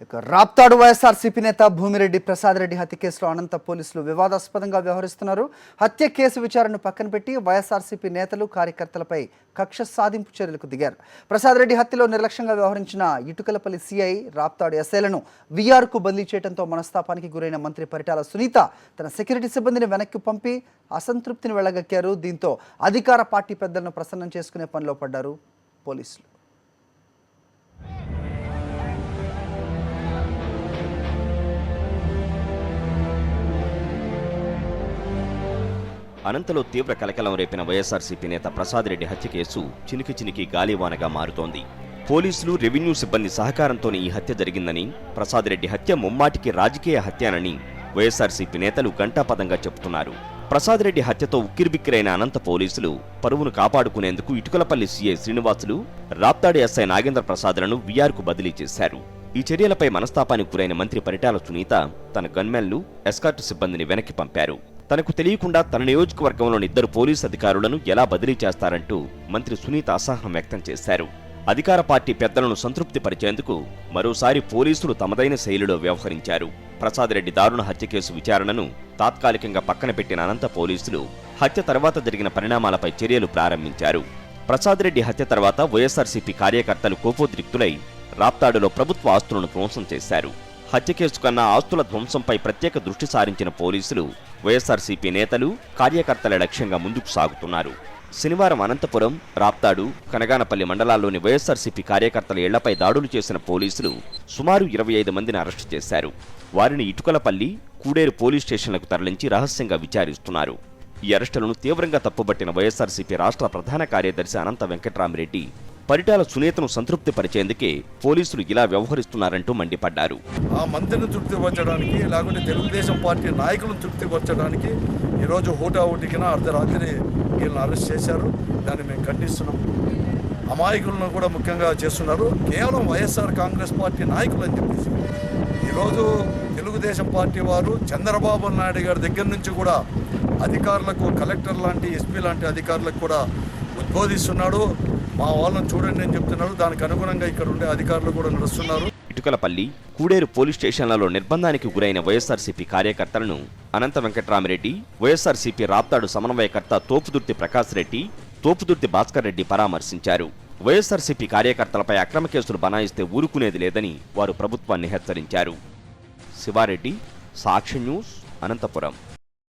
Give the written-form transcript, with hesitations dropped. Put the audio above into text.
ఇక రాప్తాడు వైఎస్ఆర్సీపీ నేత భూమిరెడ్డి ప్రసాద్ రెడ్డి హత్య కేసులో అనంత పోలీసులు వివాదాస్పదంగా వ్యవహరిస్తున్నారు. హత్య కేసు విచారణను పక్కన పెట్టి వైఎస్ఆర్సీపీ నేతలు కార్యకర్తలపై కక్ష సాధింపు చర్యలకు దిగారు. ప్రసాద్ రెడ్డి హత్యలో నిర్లక్ష్యంగా వ్యవహరించిన ఇటుకలపల్లి సిఐ, రాప్తాడు ఎస్ఐలను వీఆర్కు బదిలీ చేయడంతో మనస్తాపానికి గురైన మంత్రి పరిటాల సునీత తన సెక్యూరిటీ సిబ్బందిని వెనక్కి పంపి అసంతృప్తిని వెళ్లగక్కారు. దీంతో అధికార పార్టీ పెద్దలను ప్రసన్నం చేసుకునే పనిలో పడ్డారు పోలీసులు. అనంతలో తీవ్ర కలకలం రేపిన వైఎస్ఆర్సీపీ నేత ప్రసాద్ రెడ్డి హత్య కేసు చినికి గాలివానగా మారుతోంది. పోలీసులు, రెవెన్యూ సిబ్బంది సహకారంతోనే ఈ హత్య జరిగిందని, ప్రసాద్ రెడ్డి హత్య ముమ్మాటికి రాజకీయ హత్యనని వైఎస్ఆర్సీపీ నేతలు ఘంటాపదంగా చెబుతున్నారు. ప్రసాద్ రెడ్డి హత్యతో ఉక్కిరిబిక్కిరైన అనంత పోలీసులు పరువును కాపాడుకునేందుకు ఇటుకలపల్లి సీఐ శ్రీనివాసులు, రాప్తాడు ఎస్ఐ నాగేంద్ర ప్రసాద్లను వీఆర్కు బదిలీ చేశారు. ఈ చర్యలపై మనస్తాపానికి గురైన మంత్రి పరిటాల సునీత తన గన్మెన్లు, ఎస్కార్ట్ సిబ్బందిని వెనక్కి పంపారు. తనకు తెలియకుండా తన నియోజకవర్గంలోని 2 పోలీసు అధికారులను ఎలా బదిలీ చేస్తారంటూ మంత్రి సునీత అసహనం వ్యక్తం చేశారు. అధికార పార్టీ పెద్దలను సంతృప్తి పరిచేందుకు మరోసారి పోలీసులు తమదైన శైలిలో వ్యవహరించారు. ప్రసాద్ రెడ్డి దారుణ హత్య కేసు విచారణను తాత్కాలికంగా పక్కన పెట్టిన అనంత పోలీసులు హత్య తర్వాత జరిగిన పరిణామాలపై చర్యలు ప్రారంభించారు. ప్రసాద్ రెడ్డి హత్య తర్వాత వైఎస్ఆర్సీపీ కార్యకర్తలు కోపోద్రిక్తులై రాప్తాడులో ప్రభుత్వ ఆస్తులను ధ్వంసం చేశారు. హత్య కేసు కన్నా ఆస్తుల ధ్వంసంపై ప్రత్యేక దృష్టి సారించిన పోలీసులు వైఎస్ఆర్సీపీ నేతలు, కార్యకర్తల లక్ష్యంగా ముందుకు సాగుతున్నారు. శనివారం అనంతపురం, రాప్తాడు, కనగానపల్లి మండలాల్లోని వైఎస్ఆర్సీపీ కార్యకర్తల ఇళ్లపై దాడులు చేసిన పోలీసులు సుమారు 25 మందిని అరెస్టు చేశారు. వారిని ఇటుకలపల్లి, కూడేరు పోలీస్ స్టేషన్లకు తరలించి రహస్యంగా విచారిస్తున్నారు. ఈ అరెస్టులను తీవ్రంగా తప్పుబట్టిన వైఎస్ఆర్సీపీ రాష్ట్ర ప్రధాన కార్యదర్శి అనంత వెంకట్రామిరెడ్డి పరిటాల సునీతను సంతృప్తి పరిచేందుకే పోలీసులు ఇలా వ్యవహరిస్తున్నారంటూ మండిపడ్డారు. ఆ మంత్రిని తృప్తిపరచడానికి, లేకుంటే తెలుగుదేశం పార్టీ నాయకులను తృప్తిపరచడానికి ఈరోజు హోటాహోటికిన అర్ధరాత్రి వీళ్ళని అరెస్ట్ చేశారు. దాన్ని మేము ఖండిస్తున్నాం. అమాయకులను కూడా ముఖ్యంగా చేస్తున్నారు. కేవలం వైఎస్ఆర్ కాంగ్రెస్ పార్టీ నాయకులు అని చెప్పేసి ఈరోజు తెలుగుదేశం పార్టీ వారు చంద్రబాబు నాయుడు గారి దగ్గర నుంచి కూడా అధికారులకు, కలెక్టర్ లాంటి, ఎస్పీ లాంటి అధికారులకు కూడా ఉద్బోధిస్తున్నాడు. మా వాళ్ళని చూడండి అని చెప్తున్నారు. దానికి అనుగుణంగా ఇక్కడ ఉండే అధికారులు కూడా నడుస్తున్నారు. ఇటుకలపల్లి, కూడేరు పోలీస్ స్టేషన్లలో నిర్బంధానికి గురైన వైఎస్ఆర్సీపీ కార్యకర్తలను అనంత వెంకట్రామిరెడ్డి, వైఎస్ఆర్సీపీ రాప్తాడు సమన్వయకర్త తోపుదుర్తి ప్రకాష్ రెడ్డి, తోపుదుర్తి భాస్కర్ రెడ్డి పరామర్శించారు. వైఎస్ఆర్సీపీ కార్యకర్తలపై అక్రమ కేసులు బనాయిస్తే ఊరుకునేది లేదని వారు ప్రభుత్వాన్ని హెచ్చరించారు. శివారెడ్డి, సాక్షి న్యూస్, అనంతపురం.